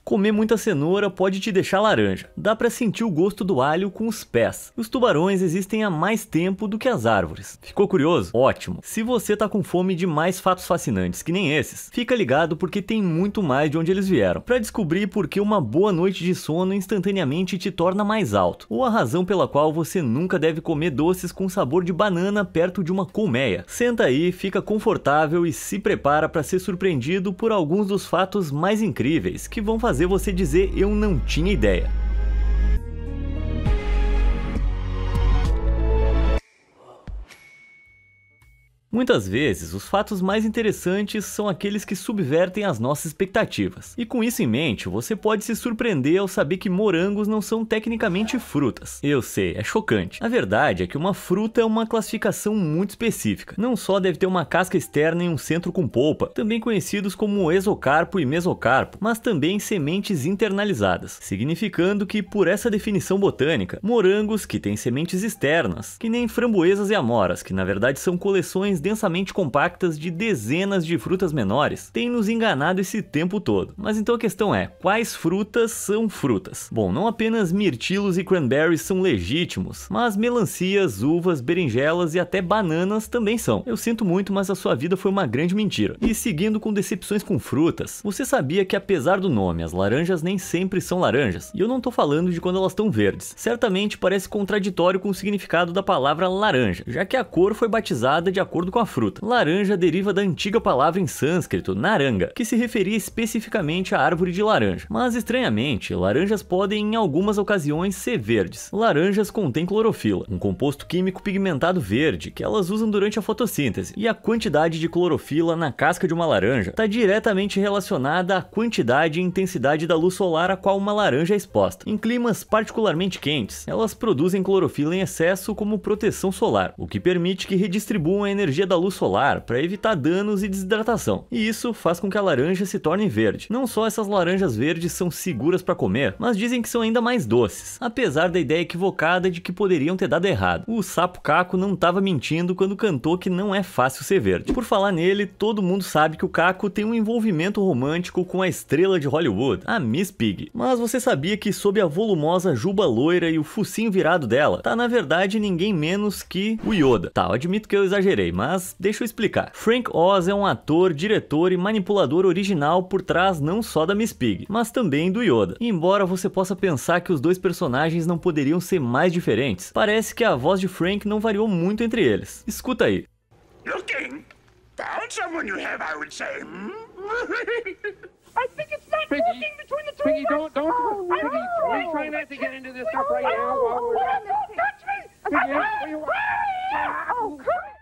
Comer muita cenoura pode te deixar laranja. Dá pra sentir o gosto do alho com os pés. Os tubarões existem há mais tempo do que as árvores. Ficou curioso? Ótimo! Se você tá com fome de mais fatos fascinantes que nem esses, fica ligado porque tem muito mais de onde eles vieram. Pra descobrir por que uma boa noite de sono instantaneamente te torna mais alto, ou a razão pela qual você nunca deve comer doces com sabor de banana perto de uma colmeia. Senta aí, fica confortável e se prepara para ser surpreendido por alguns dos fatos mais incríveis que vão fazer você dizer eu não tinha ideia. Muitas vezes, os fatos mais interessantes são aqueles que subvertem as nossas expectativas. E com isso em mente, você pode se surpreender ao saber que morangos não são tecnicamente frutas. Eu sei, é chocante. A verdade é que uma fruta é uma classificação muito específica. Não só deve ter uma casca externa e um centro com polpa, também conhecidos como exocarpo e mesocarpo, mas também sementes internalizadas, significando que, por essa definição botânica, morangos que têm sementes externas, que nem framboesas e amoras, que na verdade são coleções densamente compactas de dezenas de frutas menores, tem nos enganado esse tempo todo. Mas então a questão é, quais frutas são frutas? Bom, não apenas mirtilos e cranberries são legítimos, mas melancias, uvas, berinjelas e até bananas também são. Eu sinto muito, mas a sua vida foi uma grande mentira. E seguindo com decepções com frutas, você sabia que apesar do nome, as laranjas nem sempre são laranjas? E eu não tô falando de quando elas estão verdes. Certamente parece contraditório com o significado da palavra laranja, já que a cor foi batizada de acordo com a fruta. Laranja deriva da antiga palavra em sânscrito, naranga, que se referia especificamente à árvore de laranja. Mas estranhamente, laranjas podem em algumas ocasiões ser verdes. Laranjas contêm clorofila, um composto químico pigmentado verde que elas usam durante a fotossíntese. E a quantidade de clorofila na casca de uma laranja está diretamente relacionada à quantidade e intensidade da luz solar a qual uma laranja é exposta. Em climas particularmente quentes, elas produzem clorofila em excesso como proteção solar, o que permite que redistribuam a energia da luz solar para evitar danos e desidratação. E isso faz com que a laranja se torne verde. Não só essas laranjas verdes são seguras para comer, mas dizem que são ainda mais doces, apesar da ideia equivocada de que poderiam ter dado errado. O sapo Caco não estava mentindo quando cantou que não é fácil ser verde. Por falar nele, todo mundo sabe que o Caco tem um envolvimento romântico com a estrela de Hollywood, a Miss Piggy. Mas você sabia que sob a volumosa juba loira e o focinho virado dela, tá na verdade ninguém menos que o Yoda. Tá, eu admito que eu exagerei, mas deixa eu explicar. Frank Oz é um ator, diretor e manipulador original por trás não só da Miss Piggy, mas também do Yoda. E embora você possa pensar que os dois personagens não poderiam ser mais diferentes, parece que a voz de Frank não variou muito entre eles. Escuta aí. Looking? Found someone you have, I would say. I think it's not working between the two Piggy, of us. don't, Piggy, we try not to get into this stuff right now. Don't touch me! Piggy, what do you want? Oh, come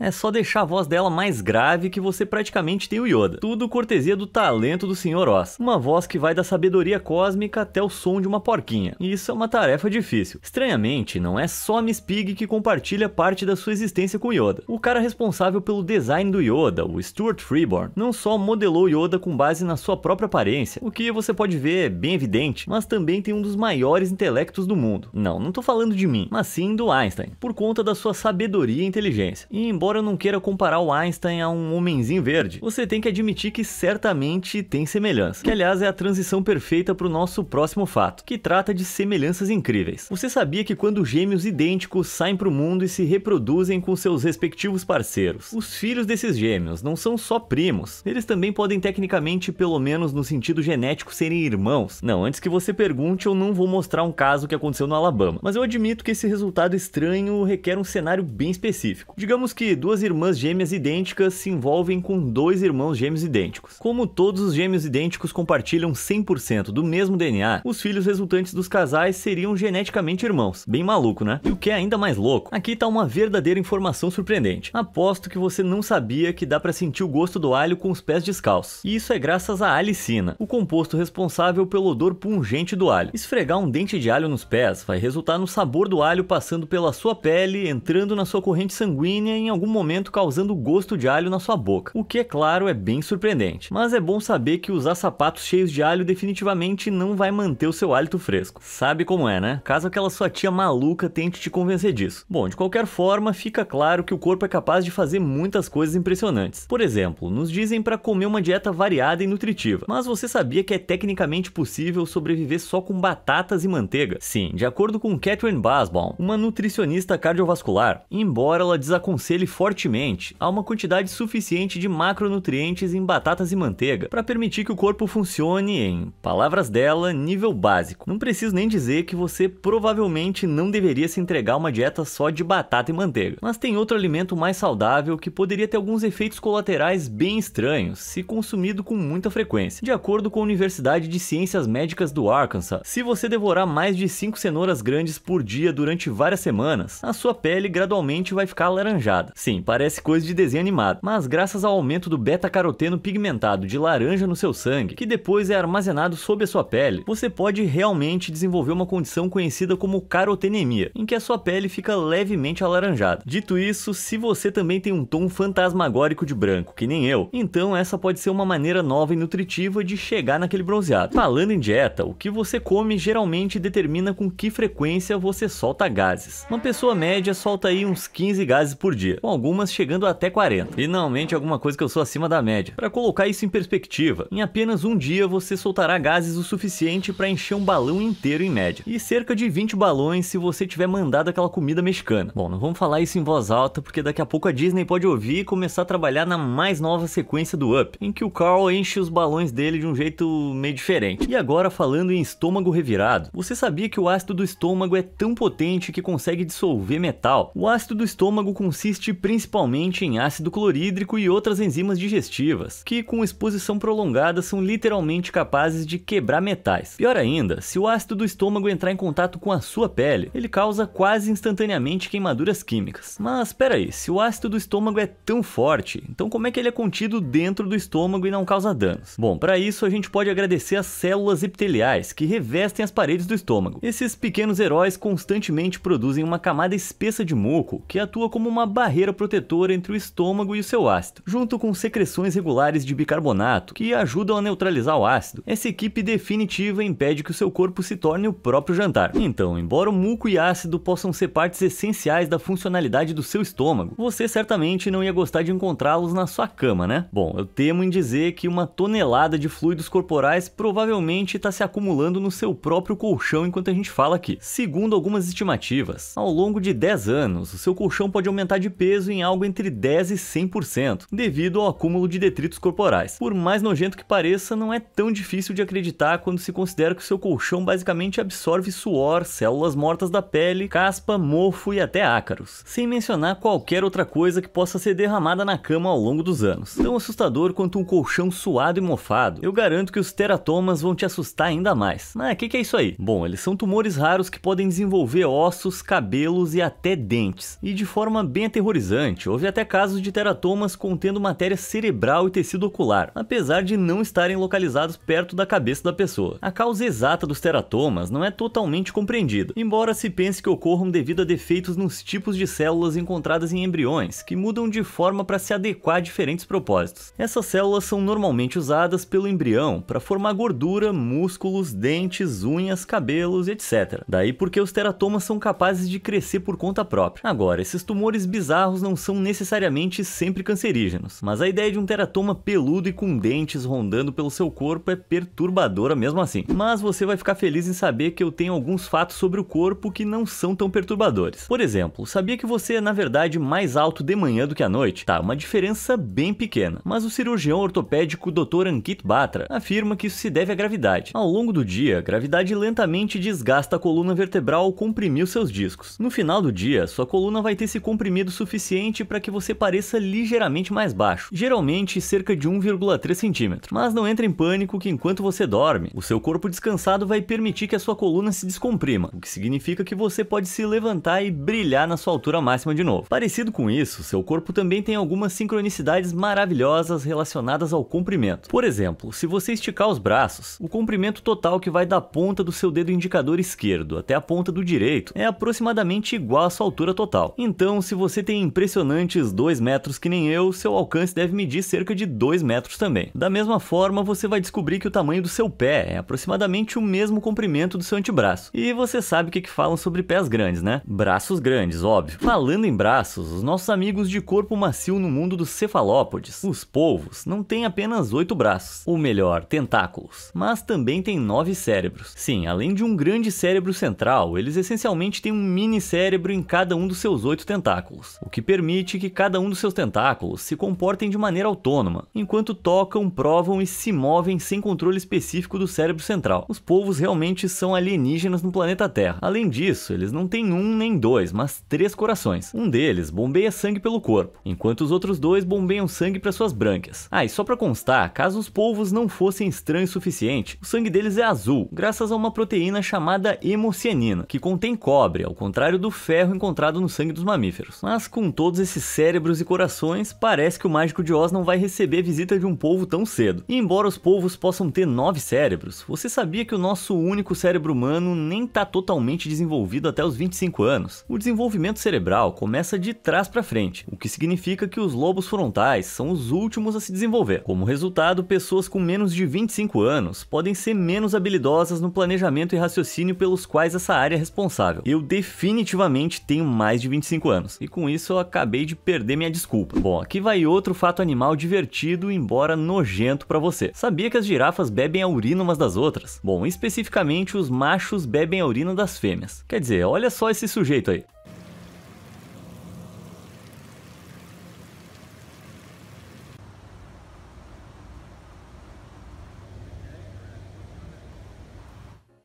É só deixar a voz dela mais grave que você praticamente tem o Yoda. Tudo cortesia do talento do Sr. Oz. Uma voz que vai da sabedoria cósmica até o som de uma porquinha. E isso é uma tarefa difícil. Estranhamente, não é só a Miss Piggy que compartilha parte da sua existência com o Yoda. O cara responsável pelo design do Yoda, o Stuart Freeborn, não só modelou o Yoda com base na sua própria aparência, o que você pode ver é bem evidente, mas também tem um dos maiores intelectos do mundo. Não tô falando de mim, mas sim do Einstein, por conta da sua sabedoria e inteligência. E embora eu não queira comparar o Einstein a um homenzinho verde, você tem que admitir que certamente tem semelhança. Que aliás é a transição perfeita para o nosso próximo fato, que trata de semelhanças incríveis. Você sabia que quando gêmeos idênticos saem para o mundo e se reproduzem com seus respectivos parceiros, os filhos desses gêmeos não são só primos, eles também podem tecnicamente, pelo menos no sentido genético, serem irmãos? Não, antes que você pergunte, eu não vou mostrar um caso que aconteceu no Alabama, mas eu admito que esse resultado estranho requer um cenário bem específico. Digamos que duas irmãs gêmeas idênticas se envolvem com dois irmãos gêmeos idênticos. Como todos os gêmeos idênticos compartilham 100% do mesmo DNA, os filhos resultantes dos casais seriam geneticamente irmãos. Bem maluco, né? E o que é ainda mais louco, aqui tá uma verdadeira informação surpreendente. Aposto que você não sabia que dá pra sentir o gosto do alho com os pés descalços. E isso é graças à alicina, o composto responsável pelo odor pungente do alho. Esfregar um dente de alho nos pés vai resultar no sabor do alho passando pela sua pele, entrando na sua corrente sanguínea em algum momento causando gosto de alho na sua boca, o que, é claro, é bem surpreendente. Mas é bom saber que usar sapatos cheios de alho definitivamente não vai manter o seu hálito fresco. Sabe como é, né? Caso aquela sua tia maluca tente te convencer disso. Bom, de qualquer forma, fica claro que o corpo é capaz de fazer muitas coisas impressionantes. Por exemplo, nos dizem para comer uma dieta variada e nutritiva, mas você sabia que é tecnicamente possível sobreviver só com batatas e manteiga? Sim, de acordo com Catherine Basbaum, uma nutricionista cardiovascular, embora ela desaconselhe fortemente, há uma quantidade suficiente de macronutrientes em batatas e manteiga para permitir que o corpo funcione em, palavras dela, nível básico. Não preciso nem dizer que você provavelmente não deveria se entregar a uma dieta só de batata e manteiga, mas tem outro alimento mais saudável que poderia ter alguns efeitos colaterais bem estranhos se consumido com muita frequência. De acordo com a Universidade de Ciências Médicas do Arkansas, se você devorar mais de 5 cenouras grandes por dia durante várias semanas, a sua pele gradualmente vai ficar alaranjada. Sim, parece coisa de desenho animado, mas graças ao aumento do beta-caroteno pigmentado de laranja no seu sangue, que depois é armazenado sob a sua pele, você pode realmente desenvolver uma condição conhecida como carotenemia, em que a sua pele fica levemente alaranjada. Dito isso, se você também tem um tom fantasmagórico de branco, que nem eu, então essa pode ser uma maneira nova e nutritiva de chegar naquele bronzeado. Falando em dieta, o que você come geralmente determina com que frequência você solta gases. Uma pessoa média solta aí uns 15 gases por dia, com algumas chegando até 40. Finalmente alguma coisa que eu sou acima da média. Para colocar isso em perspectiva, em apenas um dia você soltará gases o suficiente para encher um balão inteiro em média, e cerca de 20 balões se você tiver mandado aquela comida mexicana. Bom, não vamos falar isso em voz alta, porque daqui a pouco a Disney pode ouvir e começar a trabalhar na mais nova sequência do Up, em que o Carl enche os balões dele de um jeito meio diferente. E agora, falando em estômago revirado, você sabia que o ácido do estômago é tão potente que consegue dissolver metal? O ácido do estômago consiste principalmente em ácido clorídrico e outras enzimas digestivas, que com exposição prolongada são literalmente capazes de quebrar metais. Pior ainda, se o ácido do estômago entrar em contato com a sua pele, ele causa quase instantaneamente queimaduras químicas. Mas espera aí, se o ácido do estômago é tão forte, então como é que ele é contido dentro do estômago e não causa danos? Bom, para isso a gente pode agradecer as células epiteliais que revestem as paredes do estômago. Esses pequenos heróis constantemente produzem uma camada espessa de muco que atua como uma barreira protetora entre o estômago e o seu ácido, junto com secreções regulares de bicarbonato que ajudam a neutralizar o ácido. Essa equipe definitiva impede que o seu corpo se torne o próprio jantar. Então, embora o muco e ácido possam ser partes essenciais da funcionalidade do seu estômago, você certamente não ia gostar de encontrá-los na sua cama, né? Bom, eu temo em dizer que uma tonelada de fluidos corporais provavelmente está se acumulando no seu próprio colchão enquanto a gente fala aqui. Segundo algumas estimativas, ao longo de 10 anos, o seu colchão pode aumentar de peso em algo entre 10% e 100%, devido ao acúmulo de detritos corporais. Por mais nojento que pareça, não é tão difícil de acreditar quando se considera que o seu colchão basicamente absorve suor, células mortas da pele, caspa, mofo e até ácaros, sem mencionar qualquer outra coisa que possa ser derramada na cama ao longo dos anos. Tão assustador quanto um colchão suado e mofado, eu garanto que os teratomas vão te assustar ainda mais. Mas o que é isso aí? Bom, eles são tumores raros que podem desenvolver ossos, cabelos e até dentes. E de forma bem aterrorizante, houve até casos de teratomas contendo matéria cerebral e tecido ocular, apesar de não estarem localizados perto da cabeça da pessoa. A causa exata dos teratomas não é totalmente compreendida, embora se pense que ocorram devido a defeitos nos tipos de células encontradas em embriões, que mudam de forma para se adequar a diferentes propósitos. Essas células são normalmente usadas pelo embrião para formar gordura, músculos, dentes, unhas, cabelos, etc. Daí porque os teratomas são capazes de crescer por conta própria. Agora, esses tumores bizarros não são necessariamente sempre cancerígenos, mas a ideia de um teratoma peludo e com dentes rondando pelo seu corpo é perturbadora mesmo assim. Mas você vai ficar feliz em saber que eu tenho alguns fatos sobre o corpo que não são tão perturbadores. Por exemplo, sabia que você é na verdade mais alto de manhã do que à noite? Tá, uma diferença bem pequena, mas o cirurgião ortopédico Dr. Ankit Batra afirma que isso se deve à gravidade. Ao longo do dia, a gravidade lentamente desgasta a coluna vertebral ao comprimir os seus discos. No final do dia, sua coluna vai ter se comprimido o suficiente para que você pareça ligeiramente mais baixo, geralmente cerca de 1,3 cm. Mas não entre em pânico que enquanto você dorme, o seu corpo descansado vai permitir que a sua coluna se descomprima, o que significa que você pode se levantar e brilhar na sua altura máxima de novo. Parecido com isso, seu corpo também tem algumas sincronicidades maravilhosas relacionadas ao comprimento. Por exemplo, se você esticar os braços, o comprimento total que vai da ponta do seu dedo indicador esquerdo até a ponta do direito é aproximadamente igual à sua altura total. Então, se você tem impressionantes 2 metros que nem eu, seu alcance deve medir cerca de 2 metros também. Da mesma forma, você vai descobrir que o tamanho do seu pé é aproximadamente o mesmo comprimento do seu antebraço. E você sabe o que falam sobre pés grandes, né? Braços grandes, óbvio. Falando em braços, os nossos amigos de corpo macio no mundo dos cefalópodes, os polvos, não têm apenas 8 braços, ou melhor, tentáculos, mas também têm 9 cérebros. Sim, além de um grande cérebro central, eles essencialmente têm um mini cérebro em cada um dos seus 8 tentáculos, o que permite que cada um dos seus tentáculos se comportem de maneira autônoma, enquanto tocam, provam e se movem sem controle específico do cérebro central. Os polvos realmente são alienígenas no planeta Terra. Além disso, eles não têm um nem dois, mas 3 corações. Um deles bombeia sangue pelo corpo, enquanto os outros 2 bombeiam sangue para suas brânquias. Ah, e só para constar, caso os polvos não fossem estranhos o suficiente, o sangue deles é azul, graças a uma proteína chamada hemocianina, que contém cobre, ao contrário do ferro encontrado no sangue dos mamíferos. Mas com todos esses cérebros e corações, parece que o Mágico de Oz não vai receber visita de um polvo tão cedo. E embora os polvos possam ter 9 cérebros, você sabia que o nosso único cérebro humano nem está totalmente desenvolvido até os 25 anos? O desenvolvimento cerebral começa de trás para frente, o que significa que os lobos frontais são os últimos a se desenvolver. Como resultado, pessoas com menos de 25 anos podem ser menos habilidosas no planejamento e raciocínio pelos quais essa área é responsável. Eu definitivamente tenho mais de 25 anos, e com isso eu acabei de perder minha desculpa. Bom, aqui vai outro fato animal divertido, embora nojento para você. Sabia que as girafas bebem a urina umas das outras? Bom, especificamente os machos bebem a urina das fêmeas. Quer dizer, olha só esse sujeito aí.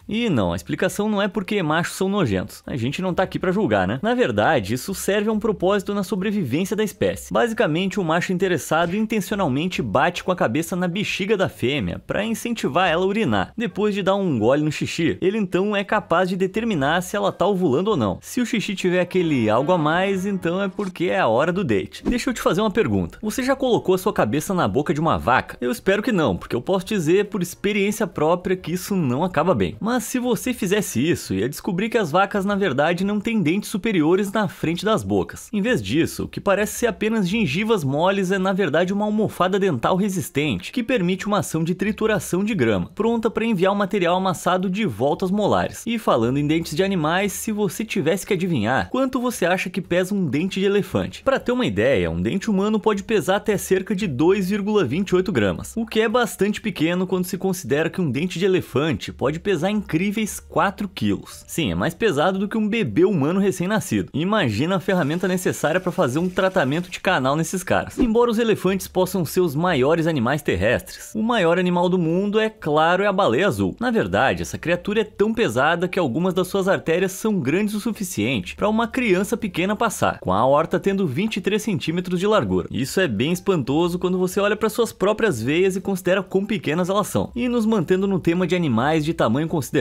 E não, a explicação não é porque machos são nojentos. A gente não tá aqui pra julgar, né? Na verdade, isso serve a um propósito na sobrevivência da espécie. Basicamente, o macho interessado intencionalmente bate com a cabeça na bexiga da fêmea pra incentivar ela a urinar. Depois de dar um gole no xixi, ele então é capaz de determinar se ela tá ovulando ou não. Se o xixi tiver aquele algo a mais, então é porque é a hora do date. Deixa eu te fazer uma pergunta. Você já colocou a sua cabeça na boca de uma vaca? Eu espero que não, porque eu posso dizer por experiência própria que isso não acaba bem. Mas se você fizesse isso, ia descobrir que as vacas na verdade não têm dentes superiores na frente das bocas. Em vez disso, o que parece ser apenas gengivas moles é na verdade uma almofada dental resistente, que permite uma ação de trituração de grama, pronta para enviar o material amassado de volta aos molares. E falando em dentes de animais, se você tivesse que adivinhar, quanto você acha que pesa um dente de elefante? Para ter uma ideia, um dente humano pode pesar até cerca de 2,28 gramas, o que é bastante pequeno quando se considera que um dente de elefante pode pesar incríveis 4 quilos. Sim, é mais pesado do que um bebê humano recém-nascido. Imagina a ferramenta necessária para fazer um tratamento de canal nesses caras. Embora os elefantes possam ser os maiores animais terrestres, o maior animal do mundo, é claro, é a baleia azul. Na verdade, essa criatura é tão pesada que algumas das suas artérias são grandes o suficiente para uma criança pequena passar, com a aorta tendo 23 centímetros de largura. Isso é bem espantoso quando você olha para suas próprias veias e considera quão pequenas elas são. E nos mantendo no tema de animais de tamanho considerável,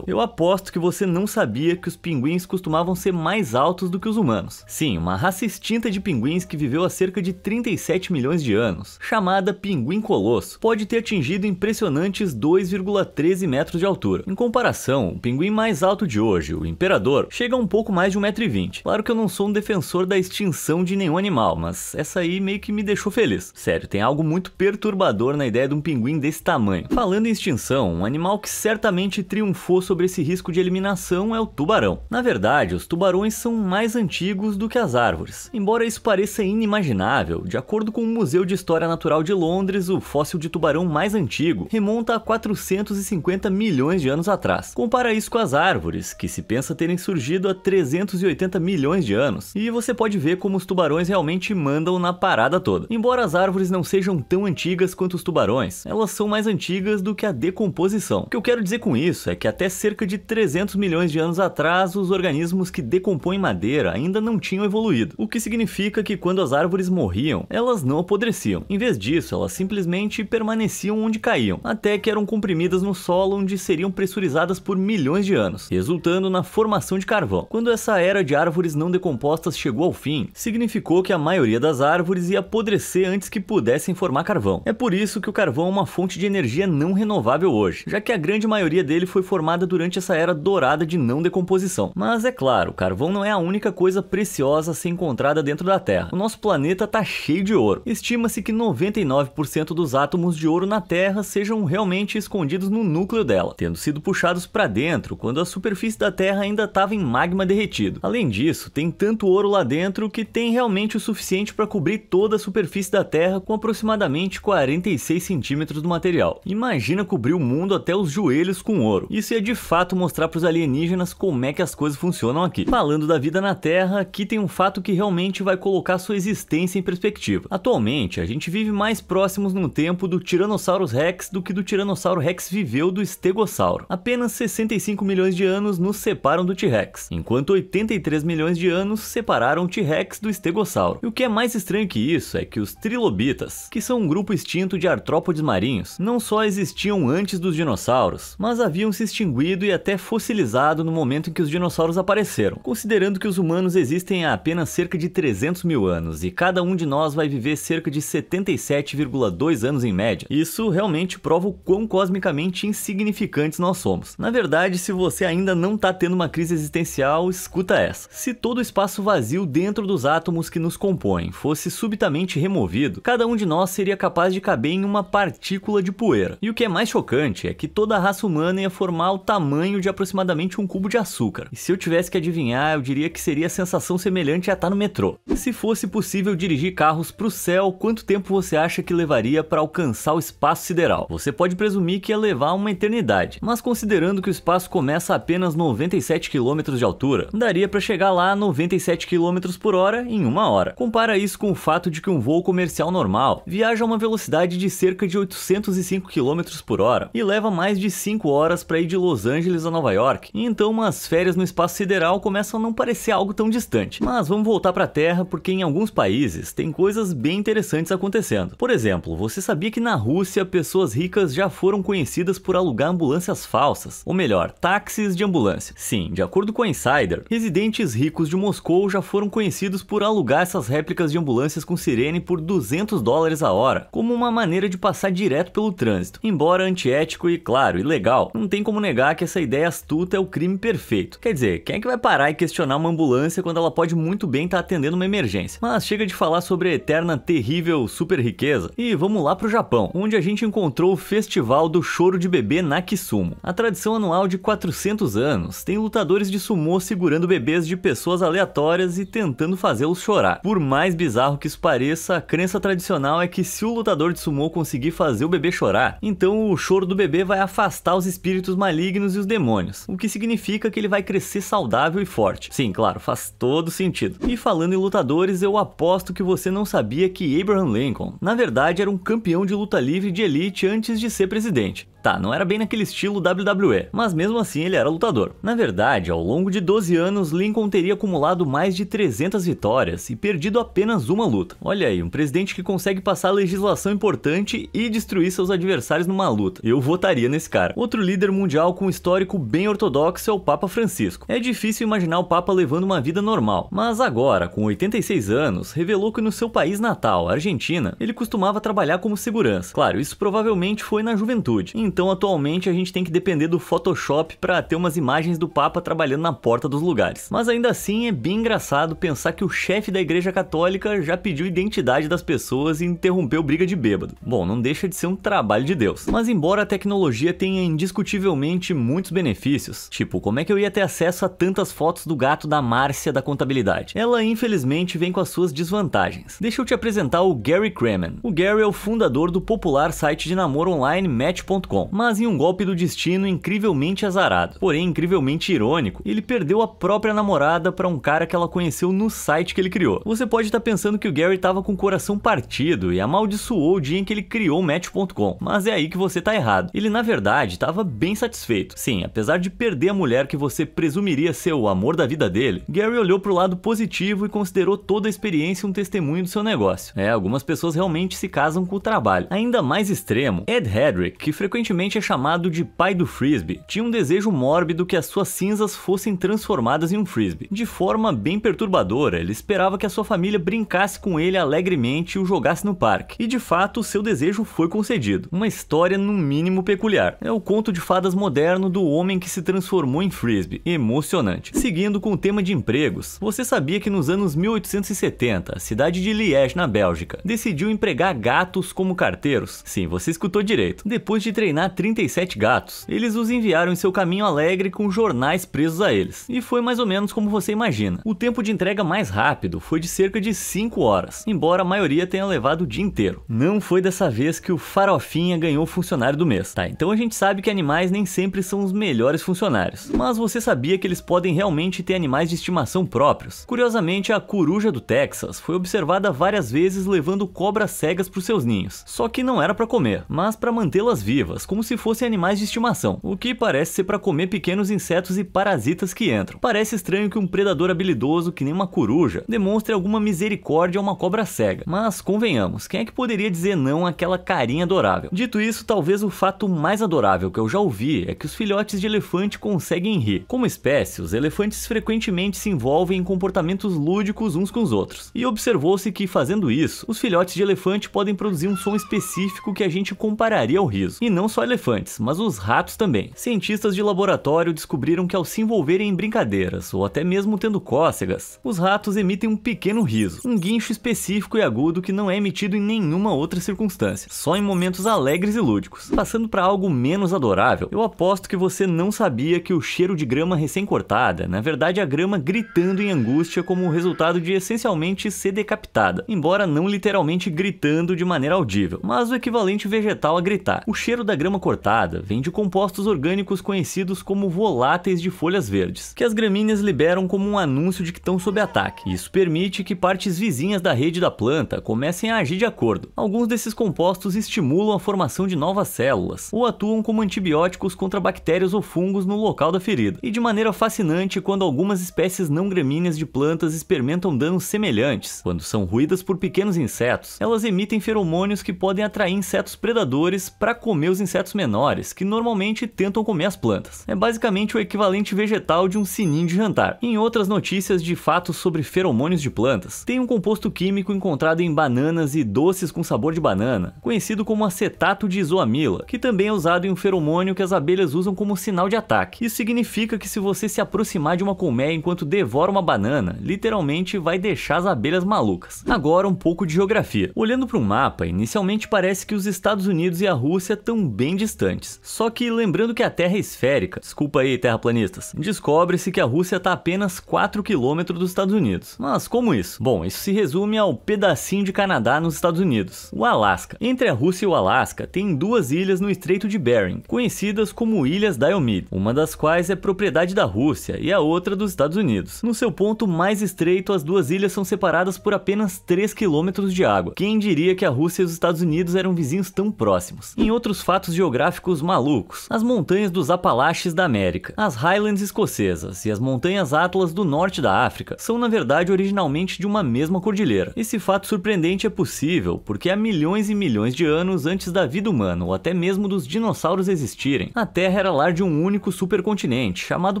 eu aposto que você não sabia que os pinguins costumavam ser mais altos do que os humanos. Sim, uma raça extinta de pinguins que viveu há cerca de 37 milhões de anos, chamada pinguim colosso, pode ter atingido impressionantes 2,13 metros de altura. Em comparação, o pinguim mais alto de hoje, o imperador, chega a um pouco mais de 1,20 m. Claro que eu não sou um defensor da extinção de nenhum animal, mas essa aí meio que me deixou feliz. Sério, tem algo muito perturbador na ideia de um pinguim desse tamanho. Falando em extinção, um animal que certamente triunfou sobre esse risco de eliminação é o tubarão. Na verdade, os tubarões são mais antigos do que as árvores. Embora isso pareça inimaginável, de acordo com o Museu de História Natural de Londres, o fóssil de tubarão mais antigo remonta a 450 milhões de anos atrás. Compara isso com as árvores, que se pensa terem surgido há 380 milhões de anos, e você pode ver como os tubarões realmente mandam na parada toda. Embora as árvores não sejam tão antigas quanto os tubarões, elas são mais antigas do que a decomposição. O que eu quero dizer com isso é que até cerca de 300 milhões de anos atrás, os organismos que decompõem madeira ainda não tinham evoluído, o que significa que quando as árvores morriam, elas não apodreciam. Em vez disso, elas simplesmente permaneciam onde caíam, até que eram comprimidas no solo, onde seriam pressurizadas por milhões de anos, resultando na formação de carvão. Quando essa era de árvores não decompostas chegou ao fim, significou que a maioria das árvores ia apodrecer antes que pudessem formar carvão. É por isso que o carvão é uma fonte de energia não renovável hoje, já que a grande maioria dele foi formada durante essa era dourada de não decomposição. Mas é claro, o carvão não é a única coisa preciosa a ser encontrada dentro da Terra. O nosso planeta tá cheio de ouro. Estima-se que 99% dos átomos de ouro na Terra sejam realmente escondidos no núcleo dela, tendo sido puxados para dentro quando a superfície da Terra ainda estava em magma derretido. Além disso, tem tanto ouro lá dentro que tem realmente o suficiente para cobrir toda a superfície da Terra com aproximadamente 46 centímetros do material. Imagina cobrir o mundo até os joelhos com ouro. Isso ia de fato mostrar para os alienígenas como é que as coisas funcionam aqui. Falando da vida na Terra, aqui tem um fato que realmente vai colocar sua existência em perspectiva. Atualmente, a gente vive mais próximos no tempo do Tyrannosaurus Rex do que do Tiranossauro Rex viveu do Stegossauro. Apenas 65 milhões de anos nos separam do T-Rex, enquanto 83 milhões de anos separaram o T-Rex do Stegossauro. E o que é mais estranho que isso é que os trilobitas, que são um grupo extinto de artrópodes marinhos, não só existiam antes dos dinossauros, mas haviam se extinguido e até fossilizado no momento em que os dinossauros apareceram. Considerando que os humanos existem há apenas cerca de 300 mil anos e cada um de nós vai viver cerca de 77,2 anos em média, isso realmente prova o quão cosmicamente insignificantes nós somos. Na verdade, se você ainda não tá tendo uma crise existencial, escuta essa. Se todo o espaço vazio dentro dos átomos que nos compõem fosse subitamente removido, cada um de nós seria capaz de caber em uma partícula de poeira. E o que é mais chocante é que toda a raça humana ia formar o tamanho de aproximadamente um cubo de açúcar. E se eu tivesse que adivinhar, eu diria que seria a sensação semelhante a estar no metrô. Se fosse possível dirigir carros para o céu, quanto tempo você acha que levaria para alcançar o espaço sideral? Você pode presumir que ia levar uma eternidade, mas considerando que o espaço começa a apenas 97 km de altura, daria para chegar lá a 97 km por hora em 1 hora. Compara isso com o fato de que um voo comercial normal viaja a uma velocidade de cerca de 805 km por hora e leva mais de 5 horas para ir de Los Angeles a Nova York. E então umas férias no espaço sideral começam a não parecer algo tão distante. Mas vamos voltar para a Terra, porque em alguns países tem coisas bem interessantes acontecendo. Por exemplo, você sabia que na Rússia pessoas ricas já foram conhecidas por alugar ambulâncias falsas? Ou melhor, táxis de ambulância. Sim, de acordo com a Insider, residentes ricos de Moscou já foram conhecidos por alugar essas réplicas de ambulâncias com sirene por $200 a hora, como uma maneira de passar direto pelo trânsito. Embora antiético e, claro, ilegal, não tem como negar que essa ideia astuta é o crime perfeito. Quer dizer, quem é que vai parar e questionar uma ambulância quando ela pode muito bem estar atendendo uma emergência? Mas chega de falar sobre a eterna, terrível super riqueza e vamos lá pro Japão, onde a gente encontrou o Festival do Choro de Bebê Nakisumo. A tradição anual de 400 anos tem lutadores de sumô segurando bebês de pessoas aleatórias e tentando fazê-los chorar. Por mais bizarro que isso pareça, a crença tradicional é que se o lutador de sumô conseguir fazer o bebê chorar, então o choro do bebê vai afastar os espíritos malignos e os demônios, o que significa que ele vai crescer saudável e forte. Sim, claro, faz todo sentido. E falando em lutadores, eu aposto que você não sabia que Abraham Lincoln, na verdade, era um campeão de luta livre de elite antes de ser presidente. Tá, não era bem naquele estilo WWE, mas mesmo assim ele era lutador. Na verdade, ao longo de 12 anos, Lincoln teria acumulado mais de 300 vitórias e perdido apenas uma luta. Olha aí, um presidente que consegue passar legislação importante e destruir seus adversários numa luta. Eu votaria nesse cara. Outro líder mundial com um histórico bem ortodoxo é o Papa Francisco. É difícil imaginar o Papa levando uma vida normal, mas agora, com 86 anos, revelou que no seu país natal, Argentina, ele costumava trabalhar como segurança. Claro, isso provavelmente foi na juventude. Então atualmente a gente tem que depender do Photoshop para ter umas imagens do Papa trabalhando na porta dos lugares. Mas ainda assim é bem engraçado pensar que o chefe da Igreja Católica já pediu identidade das pessoas e interrompeu briga de bêbado. Bom, não deixa de ser um trabalho de Deus. Mas embora a tecnologia tenha indiscutivelmente muitos benefícios, tipo, como é que eu ia ter acesso a tantas fotos do gato da Márcia da contabilidade? Ela infelizmente vem com as suas desvantagens. Deixa eu te apresentar o Gary Kremen. O Gary é o fundador do popular site de namoro online Match.com. Mas em um golpe do destino incrivelmente azarado, porém incrivelmente irônico, ele perdeu a própria namorada para um cara que ela conheceu no site que ele criou. Você pode estar pensando que o Gary estava com o coração partido e amaldiçoou o dia em que ele criou o Match.com, mas é aí que você tá errado. Ele na verdade estava bem satisfeito. Sim, apesar de perder a mulher que você presumiria ser o amor da vida dele, Gary olhou pro lado positivo e considerou toda a experiência um testemunho do seu negócio. Algumas pessoas realmente se casam com o trabalho. Ainda mais extremo, Ed Hedrick, que frequentemente frequentemente é chamado de pai do frisbee, tinha um desejo mórbido que as suas cinzas fossem transformadas em um frisbee. De forma bem perturbadora, ele esperava que a sua família brincasse com ele alegremente e o jogasse no parque. E de fato, seu desejo foi concedido. Uma história no mínimo peculiar. É o conto de fadas moderno do homem que se transformou em frisbee. Emocionante. Seguindo com o tema de empregos, você sabia que nos anos 1870, a cidade de Liège, na Bélgica, decidiu empregar gatos como carteiros? Sim, você escutou direito. Depois de treinar 37 gatos, eles os enviaram em seu caminho alegre com jornais presos a eles. E foi mais ou menos como você imagina. O tempo de entrega mais rápido foi de cerca de 5 horas, embora a maioria tenha levado o dia inteiro. Não foi dessa vez que o Farofinha ganhou o funcionário do mês. Tá, então a gente sabe que animais nem sempre são os melhores funcionários. Mas você sabia que eles podem realmente ter animais de estimação próprios? Curiosamente, a coruja do Texas foi observada várias vezes levando cobras cegas para os seus ninhos. Só que não era para comer, mas para mantê-las vivas, como se fossem animais de estimação, o que parece ser para comer pequenos insetos e parasitas que entram. Parece estranho que um predador habilidoso que nem uma coruja demonstre alguma misericórdia a uma cobra cega, mas convenhamos, quem é que poderia dizer não àquela carinha adorável? Dito isso, talvez o fato mais adorável que eu já ouvi é que os filhotes de elefante conseguem rir. Como espécie, os elefantes frequentemente se envolvem em comportamentos lúdicos uns com os outros, e observou-se que, fazendo isso, os filhotes de elefante podem produzir um som específico que a gente compararia ao riso. E não só elefantes, mas os ratos também. Cientistas de laboratório descobriram que ao se envolverem em brincadeiras, ou até mesmo tendo cócegas, os ratos emitem um pequeno riso, um guincho específico e agudo que não é emitido em nenhuma outra circunstância, só em momentos alegres e lúdicos. Passando para algo menos adorável, eu aposto que você não sabia que o cheiro de grama recém-cortada, na verdade, é a grama gritando em angústia como resultado de essencialmente ser decapitada, embora não literalmente gritando de maneira audível, mas o equivalente vegetal a gritar. O cheiro da grama cortada vem de compostos orgânicos conhecidos como voláteis de folhas verdes, que as gramíneas liberam como um anúncio de que estão sob ataque. Isso permite que partes vizinhas da rede da planta comecem a agir de acordo. Alguns desses compostos estimulam a formação de novas células, ou atuam como antibióticos contra bactérias ou fungos no local da ferida. E de maneira fascinante, quando algumas espécies não gramíneas de plantas experimentam danos semelhantes, quando são ruídas por pequenos insetos, elas emitem feromônios que podem atrair insetos predadores para comer os insetos menores, que normalmente tentam comer as plantas. É basicamente o equivalente vegetal de um sininho de jantar. Em outras notícias de fatos sobre feromônios de plantas, tem um composto químico encontrado em bananas e doces com sabor de banana, conhecido como acetato de isoamila, que também é usado em um feromônio que as abelhas usam como sinal de ataque. Isso significa que se você se aproximar de uma colmeia enquanto devora uma banana, literalmente vai deixar as abelhas malucas. Agora um pouco de geografia. Olhando para um mapa, inicialmente parece que os Estados Unidos e a Rússia estão bem distantes. Só que lembrando que a Terra é esférica, desculpa aí terraplanistas, descobre-se que a Rússia está a apenas 4 km dos Estados Unidos. Mas como isso? Bom, isso se resume ao pedacinho de Canadá nos Estados Unidos, o Alasca. Entre a Rússia e o Alasca tem duas ilhas no Estreito de Bering, conhecidas como Ilhas Diomede, uma das quais é propriedade da Rússia e a outra dos Estados Unidos. No seu ponto mais estreito, as duas ilhas são separadas por apenas 3 km de água. Quem diria que a Rússia e os Estados Unidos eram vizinhos tão próximos? Em outros fatos geográficos malucos, as montanhas dos Apalaches da América, as Highlands escocesas e as montanhas Atlas do norte da África são na verdade originalmente de uma mesma cordilheira. Esse fato surpreendente é possível porque há milhões e milhões de anos antes da vida humana ou até mesmo dos dinossauros existirem, a Terra era lar de um único supercontinente chamado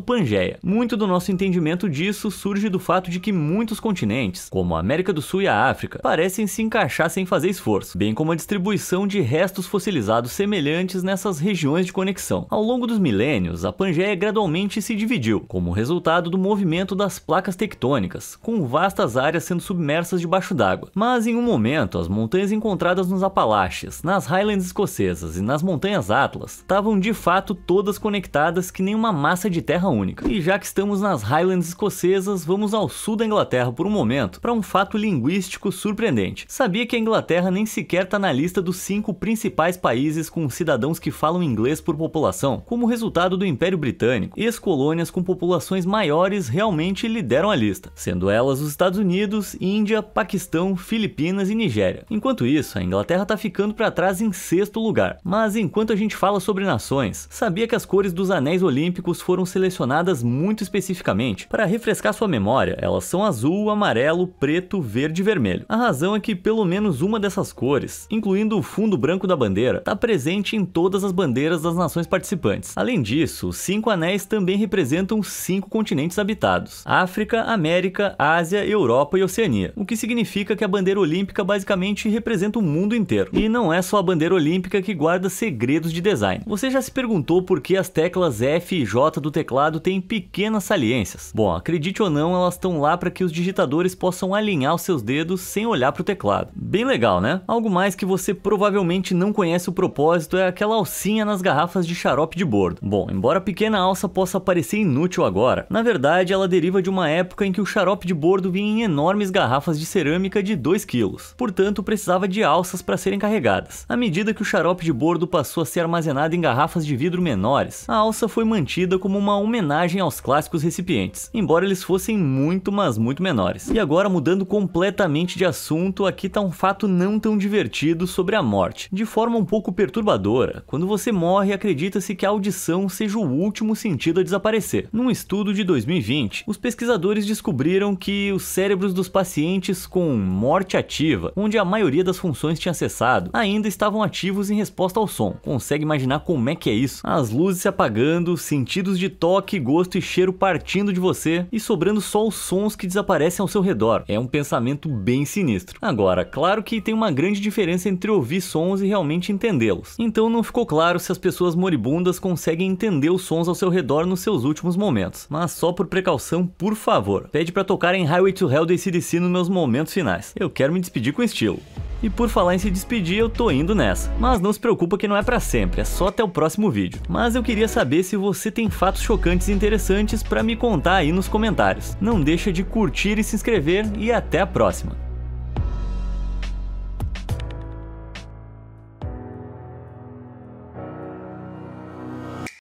Pangeia. Muito do nosso entendimento disso surge do fato de que muitos continentes, como a América do Sul e a África, parecem se encaixar sem fazer esforço, bem como a distribuição de restos fossilizados semelhantes nessas regiões de conexão. Ao longo dos milênios, a Pangeia gradualmente se dividiu, como resultado do movimento das placas tectônicas, com vastas áreas sendo submersas debaixo d'água. Mas em um momento, as montanhas encontradas nos Apalaches, nas Highlands escocesas e nas montanhas Atlas estavam de fato todas conectadas que nem uma massa de terra única. E já que estamos nas Highlands escocesas, vamos ao sul da Inglaterra por um momento para um fato linguístico surpreendente. Sabia que a Inglaterra nem sequer está na lista dos 5 principais países com cidadãos que falam inglês por população? Como resultado do Império Britânico, ex-colônias com populações maiores realmente lideram a lista, sendo elas os Estados Unidos, Índia, Paquistão, Filipinas e Nigéria. Enquanto isso, a Inglaterra está ficando para trás em 6º lugar. Mas enquanto a gente fala sobre nações, sabia que as cores dos anéis olímpicos foram selecionadas muito especificamente? Para refrescar sua memória, elas são azul, amarelo, preto, verde e vermelho. A razão é que pelo menos uma dessas cores, incluindo o fundo branco da bandeira, está presente presente em todas as bandeiras das nações participantes. Além disso, os 5 anéis também representam 5 continentes habitados: África, América, Ásia, Europa e Oceania, o que significa que a bandeira olímpica basicamente representa o mundo inteiro. E não é só a bandeira olímpica que guarda segredos de design. Você já se perguntou por que as teclas F e J do teclado têm pequenas saliências? Bom, acredite ou não, elas estão lá para que os digitadores possam alinhar os seus dedos sem olhar para o teclado. Bem legal, né? Algo mais que você provavelmente não conhece o propósito é aquela alcinha nas garrafas de xarope de bordo. Bom, embora a pequena alça possa parecer inútil agora, na verdade ela deriva de uma época em que o xarope de bordo vinha em enormes garrafas de cerâmica de 2 kg, portanto precisava de alças para serem carregadas. À medida que o xarope de bordo passou a ser armazenado em garrafas de vidro menores, a alça foi mantida como uma homenagem aos clássicos recipientes, embora eles fossem muito, mas muito menores. E agora, mudando completamente de assunto, aqui tá um fato não tão divertido sobre a morte. De forma um pouco perturbadora, quando você morre, acredita-se que a audição seja o último sentido a desaparecer. Num estudo de 2020, os pesquisadores descobriram que os cérebros dos pacientes com morte ativa, onde a maioria das funções tinha cessado, ainda estavam ativos em resposta ao som. Consegue imaginar como é que é isso? As luzes se apagando, sentidos de toque, gosto e cheiro partindo de você e sobrando só os sons que desaparecem ao seu redor. É um pensamento bem sinistro. Agora, claro que tem uma grande diferença entre ouvir sons e realmente entendê-los. Então não ficou claro se as pessoas moribundas conseguem entender os sons ao seu redor nos seus últimos momentos. Mas só por precaução, por favor, pede pra tocar em Highway to Hell do AC/DC nos meus momentos finais. Eu quero me despedir com estilo. E por falar em se despedir, eu tô indo nessa. Mas não se preocupa que não é pra sempre, é só até o próximo vídeo. Mas eu queria saber se você tem fatos chocantes e interessantes pra me contar aí nos comentários. Não deixa de curtir e se inscrever e até a próxima.